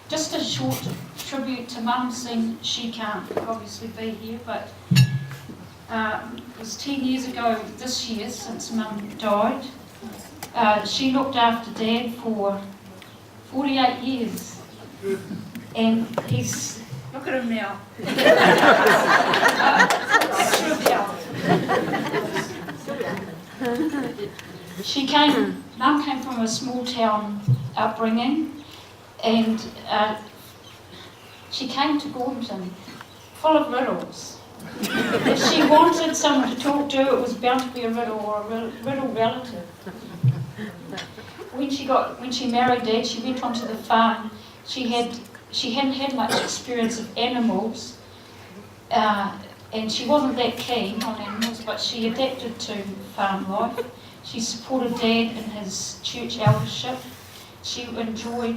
just a short tribute to Mum, seeing she can't obviously be here, but it was 10 years ago this year since Mum died. She looked after Dad for 48 years, and he's, look at him now. Mum came from a small town upbringing, and she came to Gordonton full of riddles. If she wanted someone to talk to, it was bound to be a riddle or a riddle relative. When she married Dad, she went onto the farm. She hadn't had much experience of animals, and she wasn't that keen on animals, but she adapted to farm life. She supported Dad in his church eldership. She would enjoy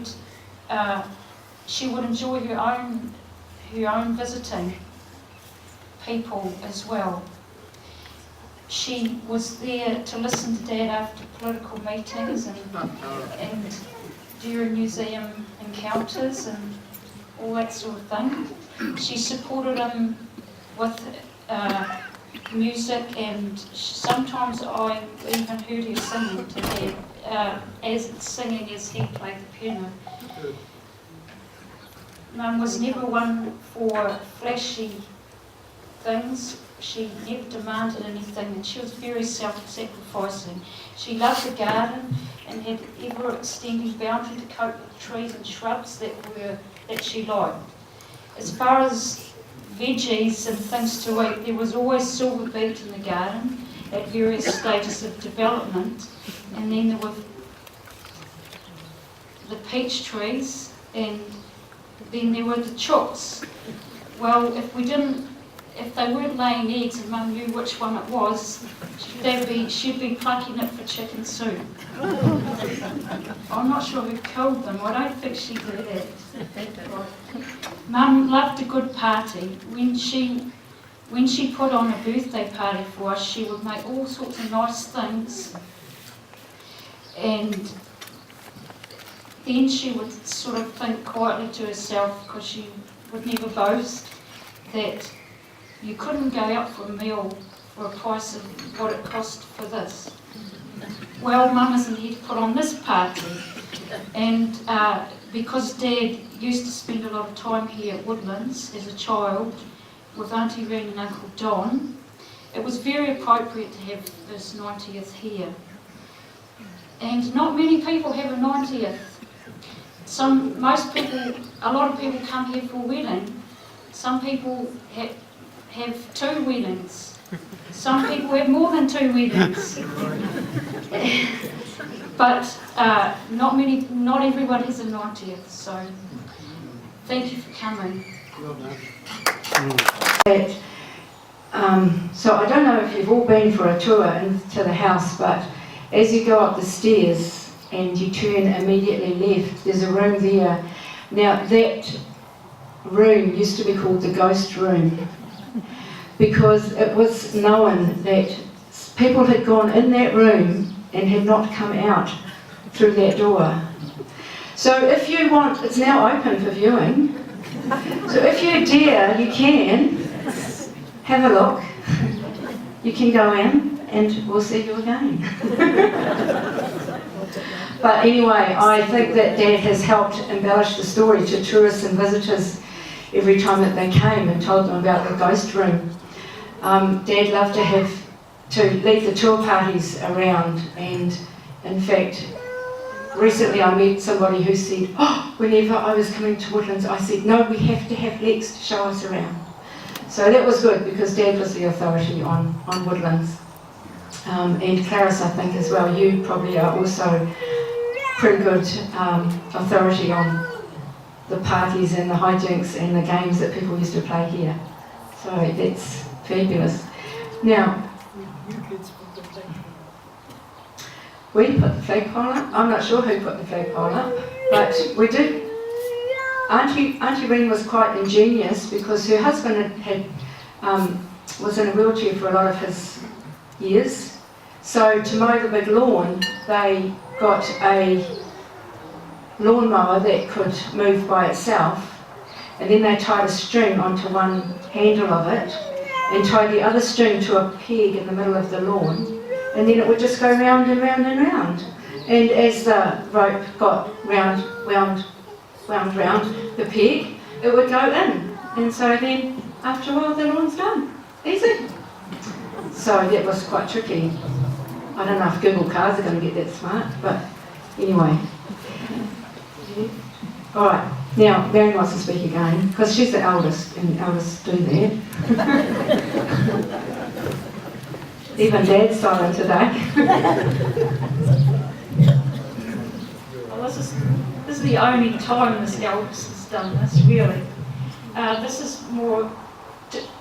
her own visiting people as well. She was there to listen to Dad after political meetings and during museum encounters and all that sort of thing. She supported him with music, and sometimes I even heard her singing to Dad, as he played the piano. Mum was never one for flashy things. She never demanded anything, and she was very self-sacrificing. She loved the garden and had ever-extending boundary to cope with trees and shrubs that she liked. As far as veggies and things to eat, there was always silver beet in the garden at various stages of development, and then there were the peach trees, and then there were the chooks. Well, if they weren't laying eggs and Mum knew which one it was, she'd be plucking it for chicken soup. I'm not sure who killed them. I don't think she did it. Mum loved a good party. When she put on a birthday party for us, she would make all sorts of nice things, and then she would sort of think quietly to herself, because she would never boast, that you couldn't go out for a meal for a price of what it cost for this. Well, Mum isn't here to put on this party, and because Dad used to spend a lot of time here at Woodlands as a child with Auntie Reen and Uncle Don, it was very appropriate to have this 90th here. And not many people have a 90th. A lot of people come here for a wedding. Some people have 2 weddings. Some people have more than 2 weddings. But not everyone has a 90th, so thank you for coming. So I don't know if you've all been for a tour into the house, but as you go up the stairs and you turn immediately left, there's a room there. Now that room used to be called the ghost room, because it was known that people had gone in that room and had not come out through that door. So if you want, it's now open for viewing, so if you dare, you can have a look. You can go in and we'll see you again. But anyway, I think that Dad has helped embellish the story to tourists and visitors every time that they came and told them about the ghost room. Dad loved to lead the tour parties around, and in fact, recently I met somebody who said, whenever I was coming to Woodlands, I said, no, we have to have Lex to show us around. So that was good, because Dad was the authority on Woodlands. And Clarice, I think as well, you probably are also pretty good authority on the parties and the hijinks and the games that people used to play here. So that's fabulous. Now, we put the flagpole up. I'm not sure who put the flagpole up, but we did. Auntie Reen was quite ingenious, because her husband was in a wheelchair for a lot of his years. So to mow the big lawn, they got a lawnmower that could move by itself, and then they tied a string onto one handle of it and tied the other string to a peg in the middle of the lawn, and then it would just go round and round and round. And as the rope got wound round the peg, it would go in. And so then, after a while, the lawn's done. Easy. So that was quite tricky. I don't know if Google cars are going to get that smart, but anyway. All right. Now, Mary wants to speak again, because she's the eldest, and eldest do that. Even Dad's silent today. Well, this is the only time this eldest has done this, really. This is more,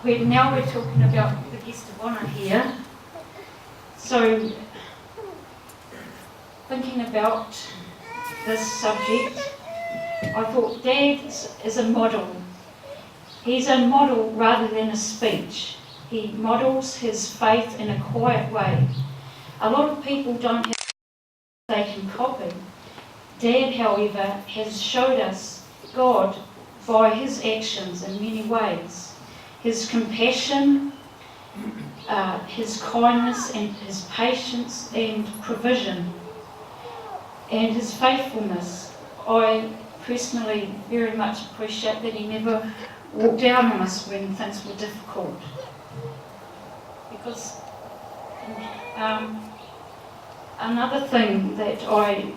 now we're talking about the guest of honour here. So, thinking about this subject, I thought Dad is a model. He's a model rather than a speech. He models his faith in a quiet way. A lot of people don't have they can copy. Dad, however, has showed us God by his actions in many ways. His compassion, his kindness and his patience and provision, and his faithfulness. I personally very much appreciate that he never walked down on us when things were difficult. Because another thing that I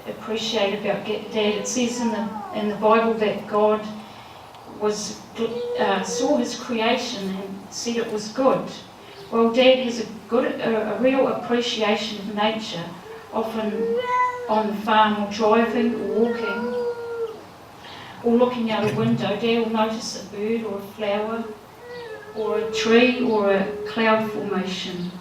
appreciate about Dad, it says in the Bible that God saw his creation and said it was good. Well, Dad has a real appreciation of nature, often on the farm or driving or walking or looking out a window. Dad will notice a bird or a flower or a tree or a cloud formation.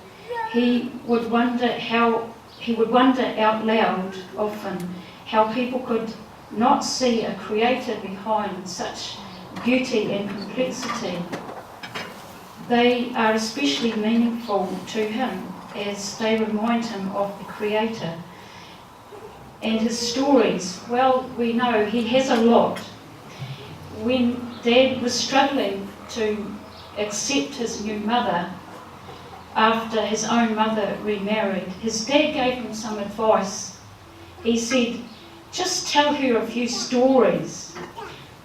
He would wonder out loud often how people could not see a creator behind such beauty and complexity. They are especially meaningful to him as they remind him of the Creator. And his stories, well, we know he has a lot. When Dad was struggling to accept his new mother after his own mother remarried, his dad gave him some advice. He said, just tell her a few stories.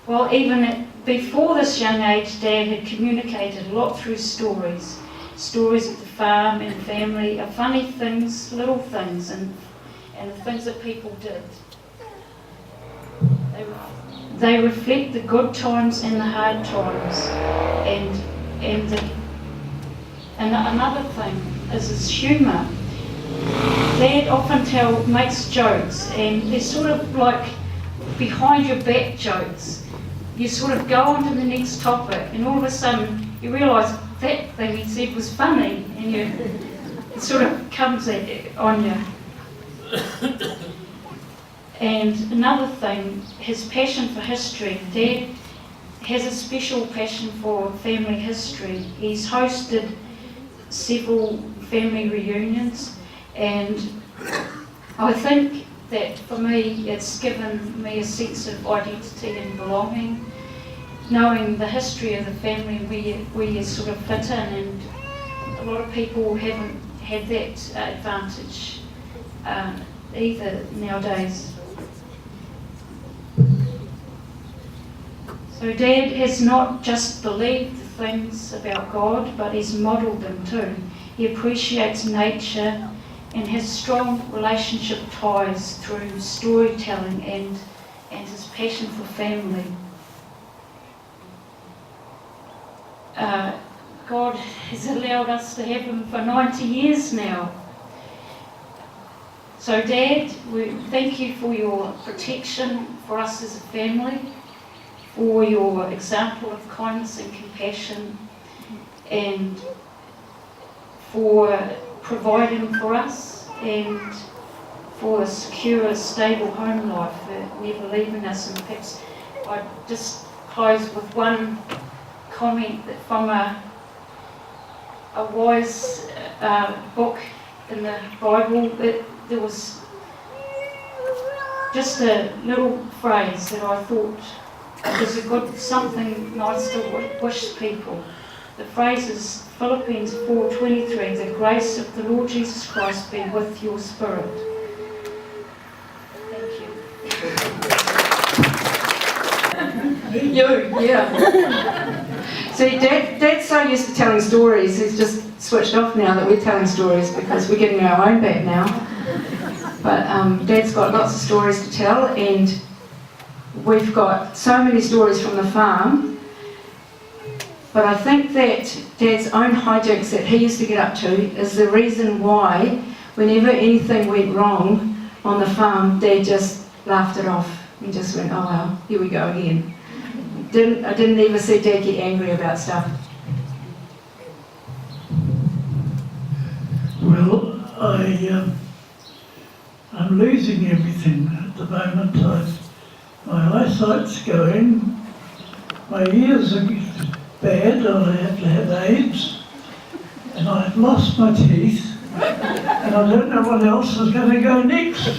Well, even before this young age, Dad had communicated a lot through stories. Stories of the farm and family, of funny things, little things, and the things that people did. They reflect the good times and the hard times. And another thing is his humour. Dad often makes jokes, and they're sort of like behind your back jokes. You sort of go on to the next topic, and all of a sudden you realise that thing he said was funny, and it sort of comes on you. And another thing, his passion for history. Dad has a special passion for family history. He's hosted several family reunions, and I think that for me it's given me a sense of identity and belonging, knowing the history of the family where you sort of fit in, and a lot of people haven't had that advantage either nowadays. So Dad has not just believed the things about God, but he's modelled them too. He appreciates nature and has strong relationship ties through storytelling and his passion for family. God has allowed us to have him for 90 years now. So Dad, we thank you for your protection for us as a family, for your example of kindness and compassion, and for providing for us, and for a secure, stable home life, never leaving us. And perhaps I'd just close with one comment from a wise book in the Bible. There was just a little phrase that I thought was something nice to wish people. The phrase is Philippians 4:23, the grace of the Lord Jesus Christ be with your spirit. Thank you. Yeah. See, Dad's so used to telling stories, he's just switched off now that we're telling stories because we're getting our own back now. But Dad's got lots of stories to tell, and we've got so many stories from the farm. But I think that Dad's own hijinks that he used to get up to is the reason why, whenever anything went wrong on the farm, Dad just laughed it off and just went, oh well, here we go again. I didn't ever see Dad get angry about stuff. Well, I'm losing everything at the moment. My eyesight's going, my ears are bad, I have to have aids, and I've lost my teeth, and I don't know what else is going to go next.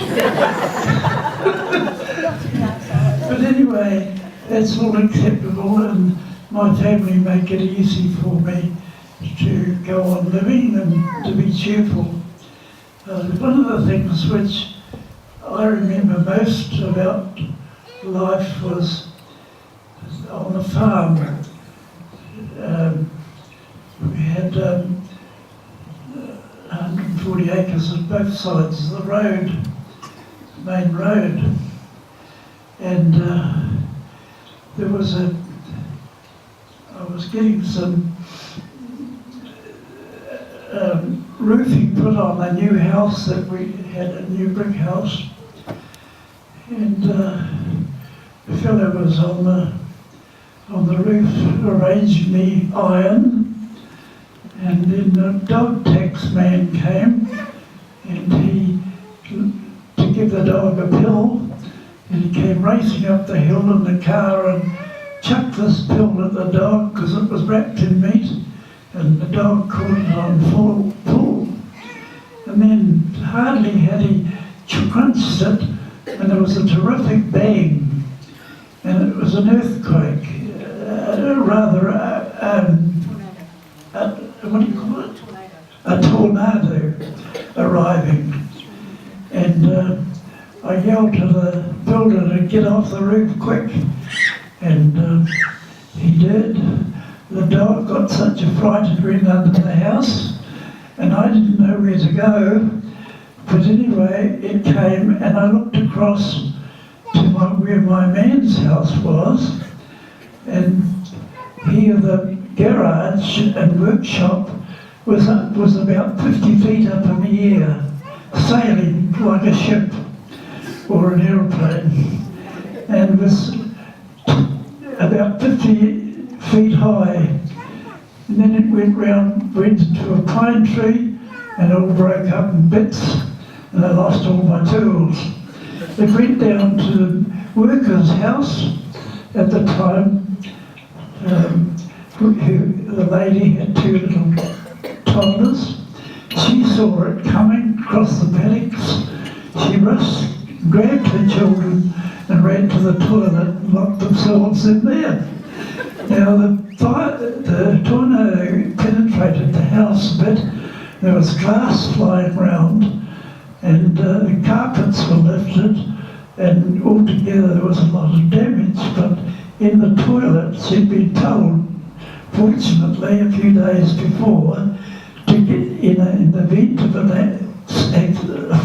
But anyway, that's all acceptable, and my family make it easy for me to go on living and to be cheerful. One of the things which I remember most about life was on the farm. We had 140 acres on both sides of the road, main road, and I was getting some roofing put on a new house that we had, a new brick house, and the fellow was on the roof arranging the iron, and then the dog tax man came, and to give the dog a pill, and he came racing up the hill in the car and chucked this pill at the dog because it was wrapped in meat, and the dog caught it on full pull. And then hardly had he crunched it, and there was a terrific bang, and it was an earthquake, what do you call it? A tornado arriving. And I yelled to the builder to get off the roof quick, and he did. The dog got such a fright it went under the house, and I didn't know where to go. But anyway, it came, and I looked across to where my man's house was, and here the garage and workshop was about 50 feet up in the air, sailing like a ship or an aeroplane, and was about 50 feet high. And then it went into a pine tree, and it all broke up in bits, and I lost all my tools. It went down to the worker's house at the time. The lady had two little toddlers. She saw it coming across the paddocks. She rushed, grabbed her children and ran to the toilet and locked themselves in there. Now the tornado penetrated the house a bit. There was glass flying around, and the carpets were lifted, and altogether there was a lot of damage. But in the toilet, she'd been told, fortunately, a few days before, to get in the event of a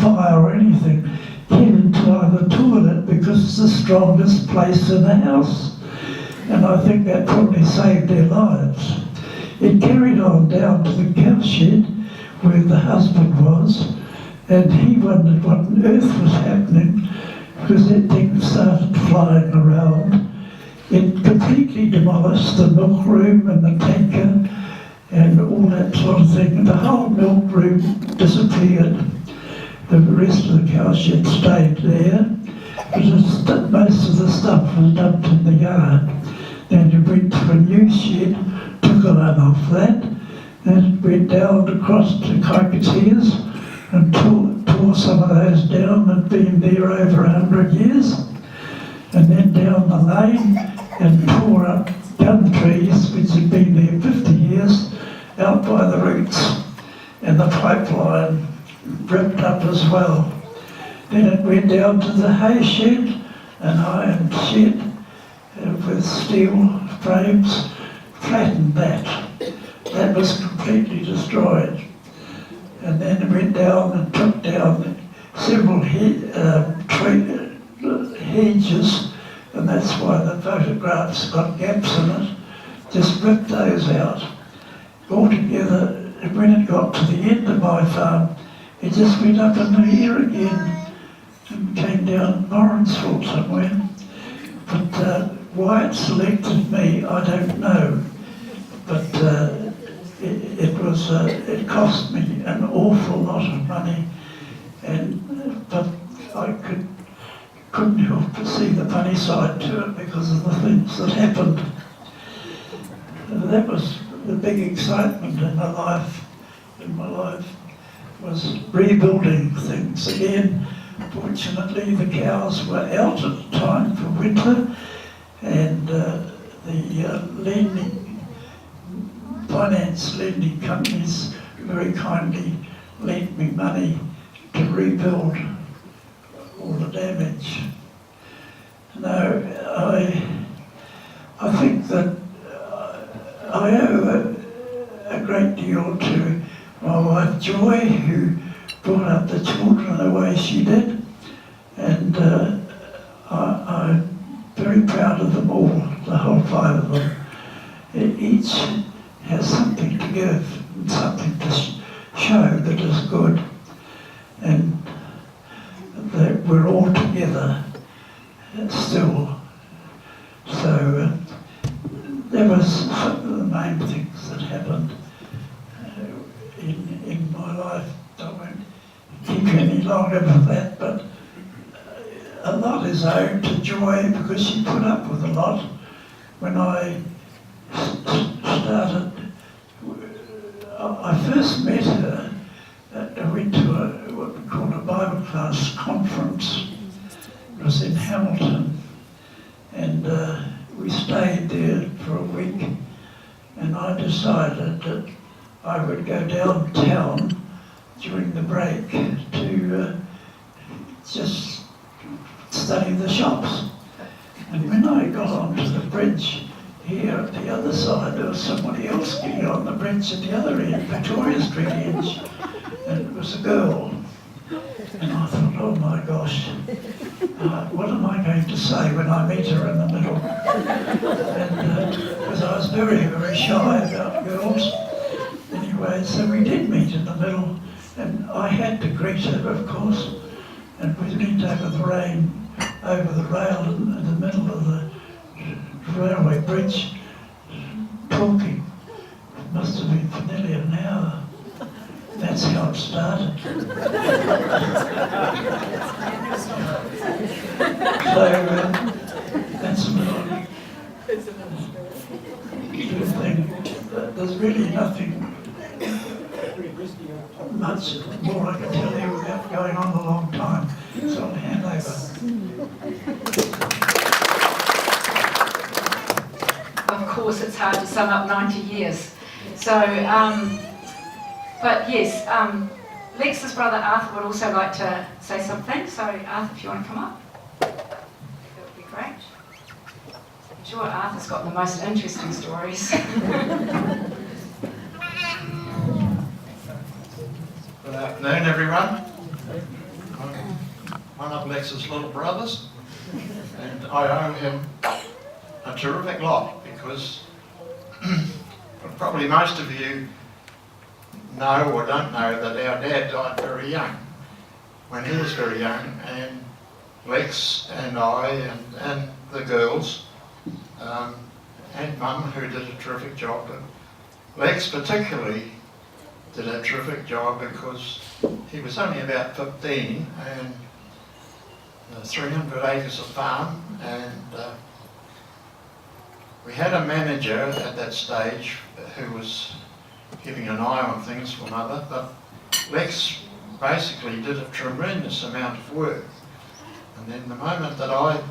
fire or anything, get into the toilet because it's the strongest place in the house. And I think that probably saved their lives. It carried on down to the cow shed where the husband was, and he wondered what on earth was happening because that thing started flying around. It completely demolished the milk room and the tanker and all that sort of thing. The whole milk room disappeared. The rest of the cow shed stayed there. But most of the stuff was dumped in the yard. Then you went to a new shed, took a lot off that, and went down across to Cockatiers and tore some of those down that had been there over 100 years, and then down the lane and tore up gum trees which had been there 50 years out by the roots, and the pipeline ripped up as well. Then it went down to the hay shed, an iron shed with steel frames, flattened that. That was completely destroyed. And then it went down and took down several hedges, and that's why the photographs got gaps in it. Just ripped those out. Altogether, when it got to the end of my farm, it just went up in the air again and came down Lawrenceville somewhere. But why it selected me, I don't know. But it cost me an awful lot of money, but I couldn't help but see the funny side to it because of the things that happened. That was the big excitement in my life. Was rebuilding things again. Fortunately, the cows were out at the time for winter, and the finance lending companies very kindly lent me money to rebuild all the damage. Now, I think that I owe a great deal to my wife Joy, who brought up the children the way she did, and I'm very proud of them all, the whole 5 of them. Each has something to give and something to show that is good, and that we're all together still. So there was some of the main things that happened in my life. I won't keep you any longer with that, but a lot is owed to Joy because she put up with a lot. When I started, I first met her, I went to what we call a Bible class conference. It was in Hamilton, and we stayed there for a week, and I decided that I would go downtown during the break to just study the shops. And when I got onto the bridge here at the other side, there was somebody else getting on the bridge at the other end, Victoria Street edge, and it was a girl. And I thought, oh my gosh, what am I going to say when I meet her in the middle? And because I was very, very shy about girls. Anyway, so we did meet in the middle, and I had to greet her, of course, and we leaned over the rail in the middle of the railway bridge, talking. It must have been for nearly an hour. That's how it started. So that's a little thing. There's really nothing much more I can tell you without going on a long time. So I'll hand over. Of course, it's hard to sum up 90 years. So, but yes, Lex's brother Arthur would also like to say something. So, Arthur, if you want to come up, that would be great. I'm sure Arthur's got the most interesting stories. Good afternoon, everyone. I'm one of Lex's little brothers, and I owe him a terrific lot because probably most of you know or don't know that our dad died very young, when he was very young, and Lex and I and the girls and Mum, who did a terrific job, but Lex particularly did a terrific job because he was only about 15 and 300 acres of farm, and we had a manager at that stage who was keeping an eye on things for Mother, but Lex basically did a tremendous amount of work. And then the moment that I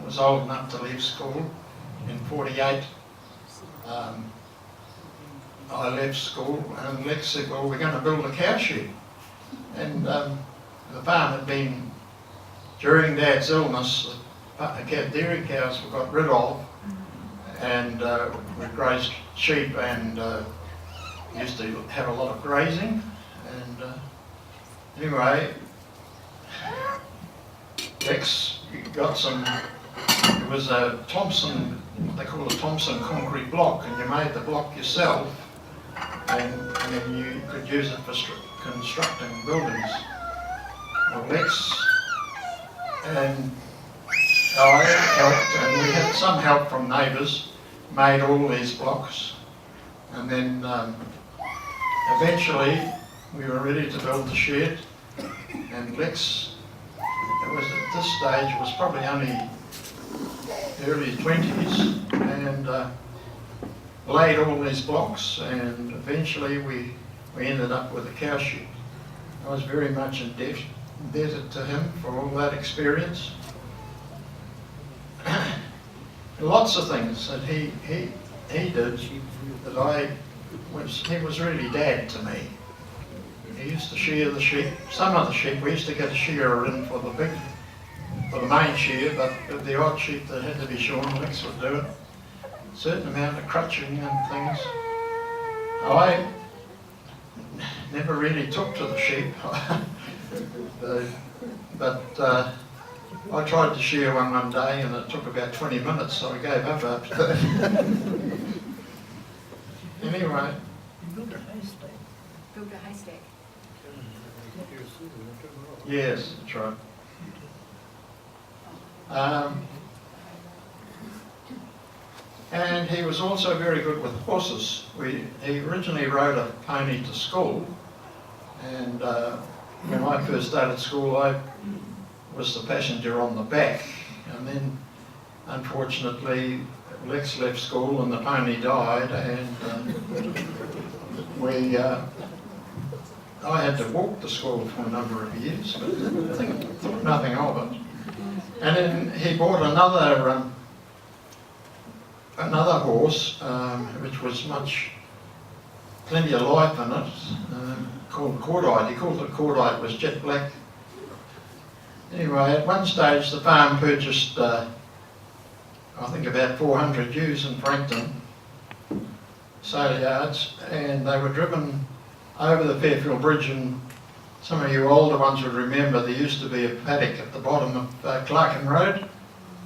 was old enough to leave school in 48, I left school and Lex said, well, we're going to build a cow shed. And the farm had been, during Dad's illness, the dairy cows we got rid of, and we grazed sheep and used to have a lot of grazing. And anyway, Lex got some, it was a Thompson, they call it Thompson concrete block, and you made the block yourself, and then you could use it for constructing buildings. Well, Lex and I helped, and we had some help from neighbours, made all these blocks, and then eventually we were ready to build the shed, and Lex, it was at this stage, was probably only early 20s, and laid all these blocks, and eventually we ended up with a cow shed. I was very much indebted to him for all that experience. Lots of things that he did that he was really Dad to me. He used to shear the sheep. Some of the sheep, we used to get a shearer in for the main shear, but the odd sheep that had to be shorn, Lex would do it. A certain amount of crutching and things. I never really took to the sheep, but I tried to shear one day and it took about 20 minutes, so I gave up after that. Anyway. Built a haystack. Yes, that's right. And he was also very good with horses. He originally rode a pony to school, and when I first started school I was the passenger on the back, and then unfortunately Lex left school and the pony died, and I had to walk to school for a number of years, but I thought nothing of it. And then he bought another horse, which was plenty of life in it, called Cordite. He called it Cordite, it was jet black. Anyway, at one stage the farm purchased, I think about 400 ewes in Frankton, sale yards, and they were driven over the Fairfield Bridge, and some of you older ones would remember there used to be a paddock at the bottom of Clarkin Road,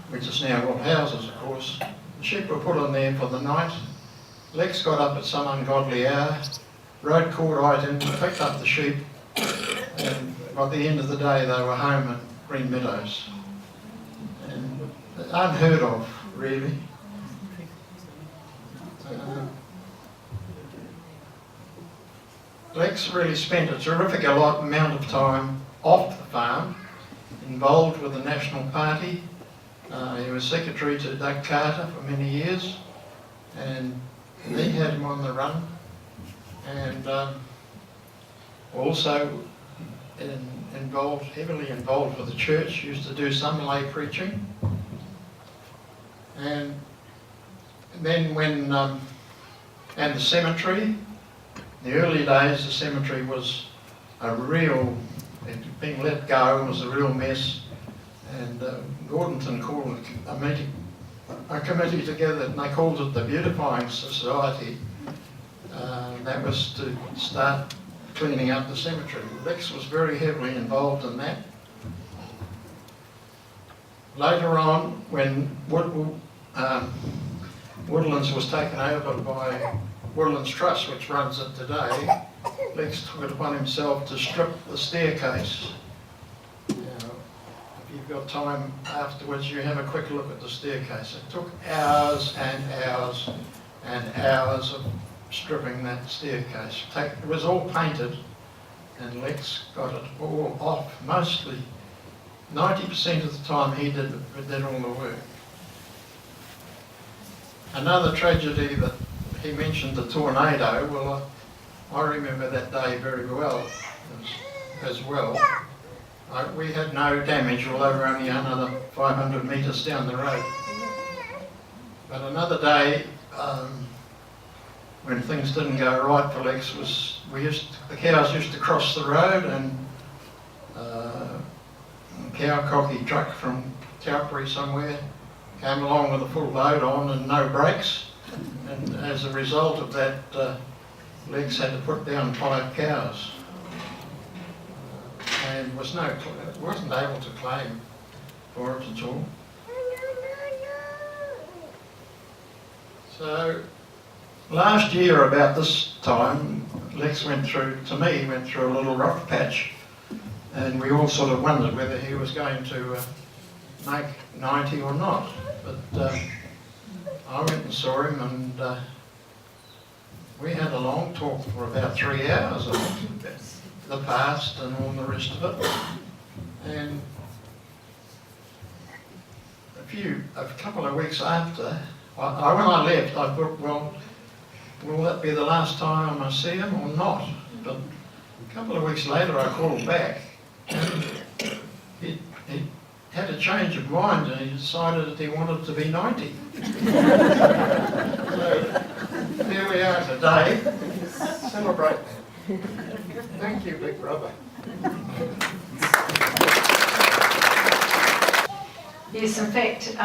which is now all houses, of course. The sheep were put on there for the night. Lex got up at some ungodly hour, rode Cordite in, picked up the sheep, and by the end of the day they were home at Green Meadows. And unheard of, really. Lex really spent a terrific amount of time off the farm, involved with the National Party. He was secretary to Doug Carter for many years, and he had him on the run. And also heavily involved with the church, used to do some lay preaching. And then and the cemetery, in the early days the cemetery was being let go, was a real mess, and Gordonton called a committee together, and they called it the Beautifying Society. That was to start cleaning up the cemetery. Lex was very heavily involved in that. Later on, when Woodlands was taken over by Woodlands Trust, which runs it today, Lex took it upon himself to strip the staircase. Now, if you've got time afterwards, you have a quick look at the staircase. It took hours and hours and hours of stripping that staircase. It was all painted, and Lex got it all off. Mostly, 90% of the time he did all the work. Another tragedy that he mentioned, the tornado. Well, I remember that day very well. as well. We had no damage, although we're only another 500 metres down the road. But another day, when things didn't go right for Lex, was the cows used to cross the road, and a cow cocky truck from Taupo somewhere came along with a full load on and no brakes, and as a result of that, Lex had to put down 5 cows, and wasn't able to claim for it at all. So last year about this time, Lex went through a little rough patch, and we all sort of wondered whether he was going to make 90 or not. But I went and saw him, and we had a long talk for about 3 hours about the past and all the rest of it. And a couple of weeks after, when I left, I thought, well, will that be the last time I must see him or not? But a couple of weeks later I called back, and he had a change of mind, and he decided that he wanted to be 90. So here we are today. Celebrate. Thank you, big brother. Yes, in fact,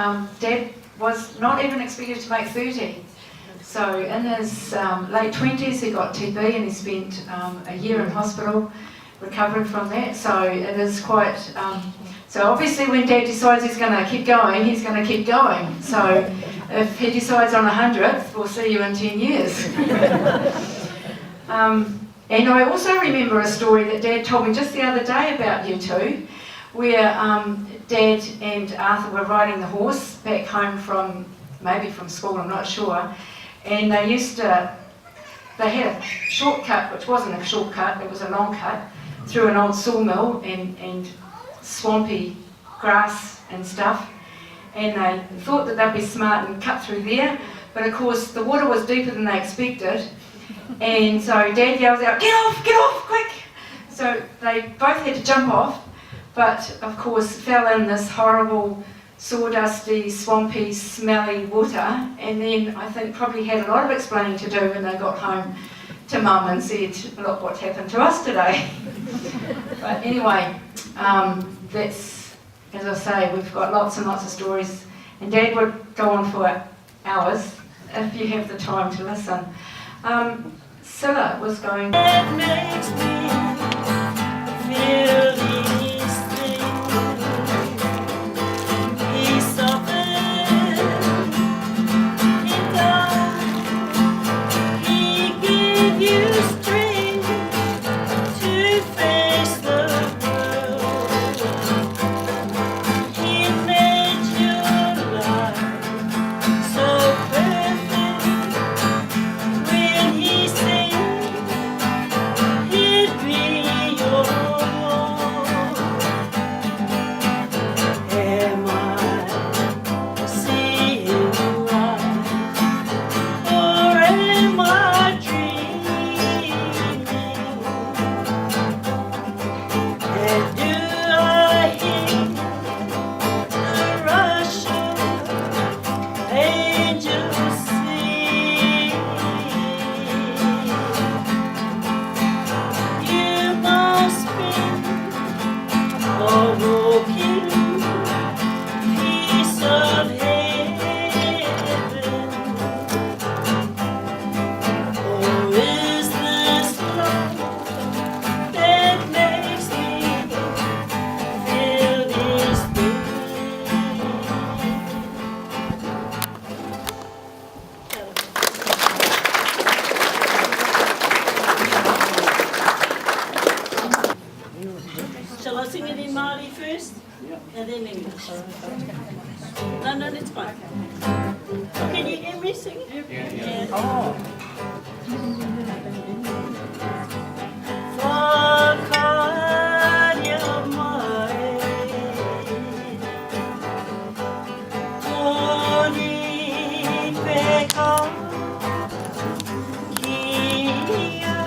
Dad was not even expected to make 30. So in his late 20s he got TB, and he spent a year in hospital recovering from that. So it is quite... so obviously when Dad decides he's going to keep going, he's going to keep going. So if he decides on 100th, we'll see you in 10 years. And I also remember a story that Dad told me just the other day about you two, where Dad and Arthur were riding the horse back home maybe from school, I'm not sure, and they had a shortcut, which wasn't a shortcut, it was a long cut, through an old sawmill and swampy grass and stuff, and they thought that they'd be smart and cut through there, but of course the water was deeper than they expected, and so Dad yells out, get off, quick! So they both had to jump off, but of course fell in this horrible, sawdusty, swampy, smelly water, and then I think probably had a lot of explaining to do when they got home to Mum and said, look what's happened to us today. But anyway, that's, as I say, we've got lots and lots of stories, and Dad would go on for hours if you have the time to listen. Scylla was going... It makes me feel these things. He suffered, he died, he gave you strength to face the world. He made your life so perfect. When he said he'd be your Lord, am I seeing right, or am I dreaming? And do I hear the rush of angels sing? You must be a walking piece of heaven. Or is this love that makes me feel these things? Shall I sing it in Māori first? And then English? No, that's fine. Can you hear me sing it? Yeah. Oh. Whakaria mai, tōni peka kia.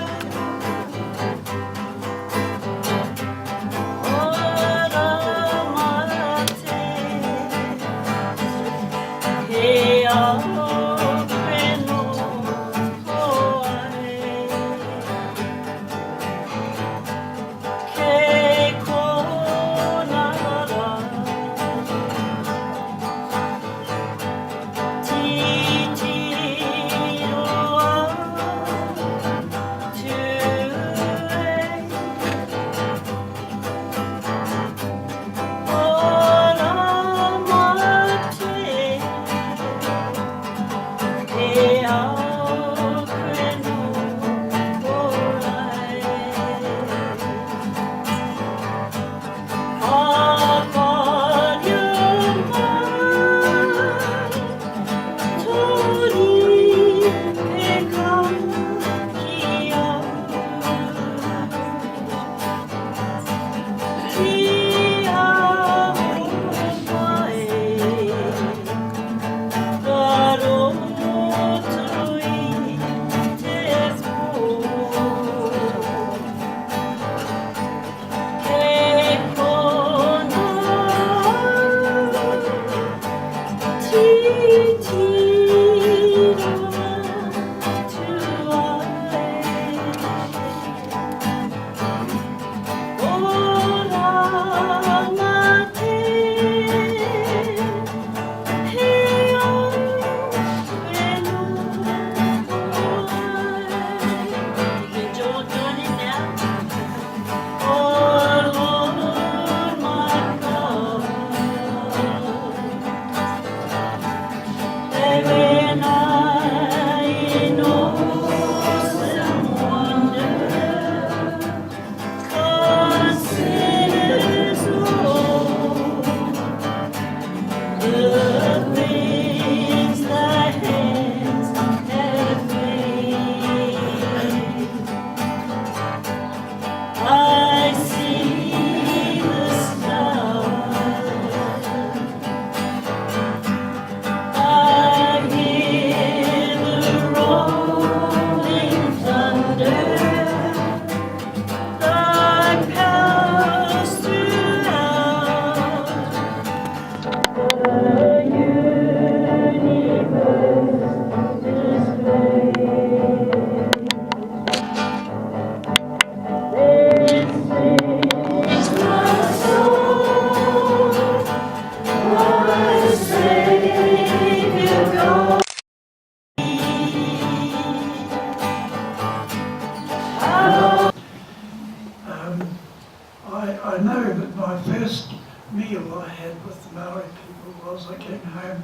I know that my first meal I had with the Maori people was I came home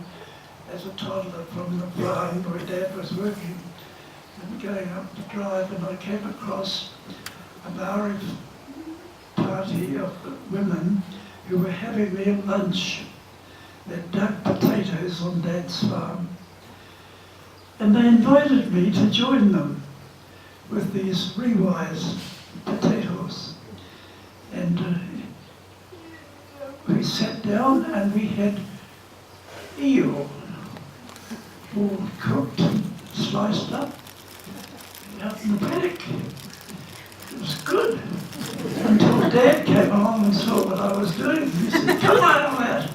as a toddler from the farm where Dad was working and going up the drive, and I came across a Maori party of women who were having their lunch. They'd dug potatoes on Dad's farm, and they invited me to join them with these rewise potatoes. And we sat down and we had eel, all cooked, sliced up, out in the paddock. It was good. Until Dad came along and saw what I was doing. He said, "Come out of that!"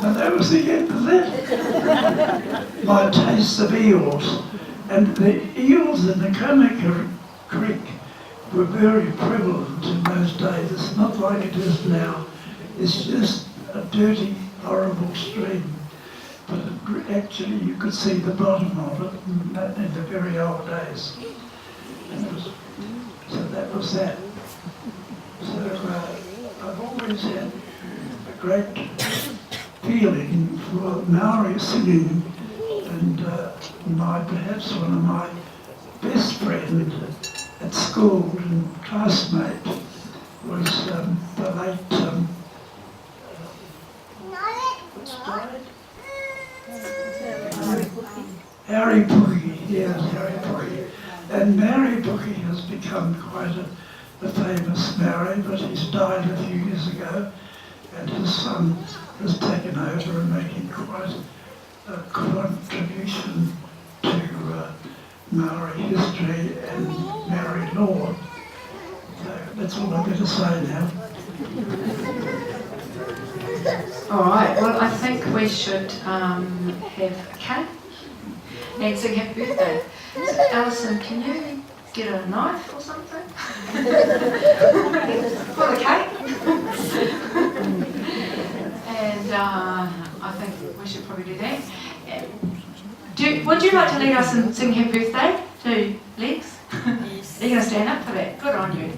And that was the end of that. My taste of eels. And the eels in the Kanaka Creek were very prevalent in those days. It's not like it is now. It's just a dirty, horrible stream. But actually you could see the bottom of it in the very old days. And so that was that. So I've always had a great feeling for Maori singing, and perhaps one of my best friends at school and classmate was the late Harry Pookie, yes, Harry Pookie. And Mary Pookie has become quite a famous Maori, but he's died a few years ago, and his son has taken over and making quite a contribution to Maori history and Maori law. So that's all I'm going to say now. All right, well, I think we should have a cake and sing happy birthday. So, Alison, can you get a knife or something? For the cake? And I think we should probably do that. Would you like to lead us in singing happy birthday to Lex? Yes. Are you going to stand up for that? Good on you.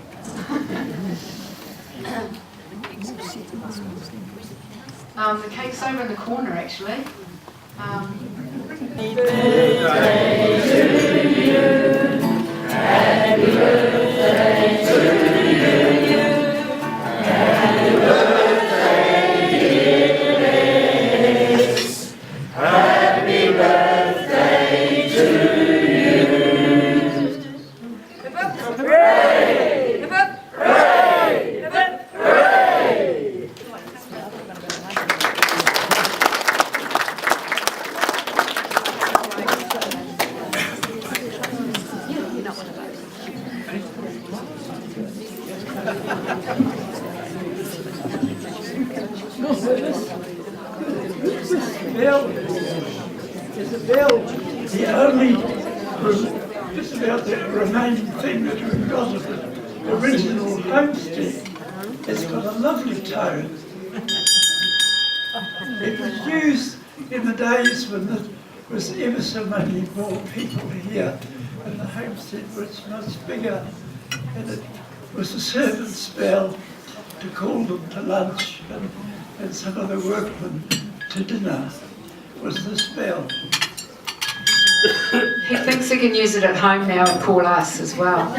The cake's over in the corner, actually. Happy birthday to you. Happy birthday to you. Happy birthday, dear Lex. Happy birthday to you. Hooray! Hooray! Hooray! The only, just about the remaining thing that we've got of the original homestead, it's got a lovely tone. It was used in the days when there was ever so many more people here, and the homestead was much bigger, and it was a servant's bell to call them to lunch, and some of the workmen to dinner was this bell. He thinks he can use it at home now and call us as well.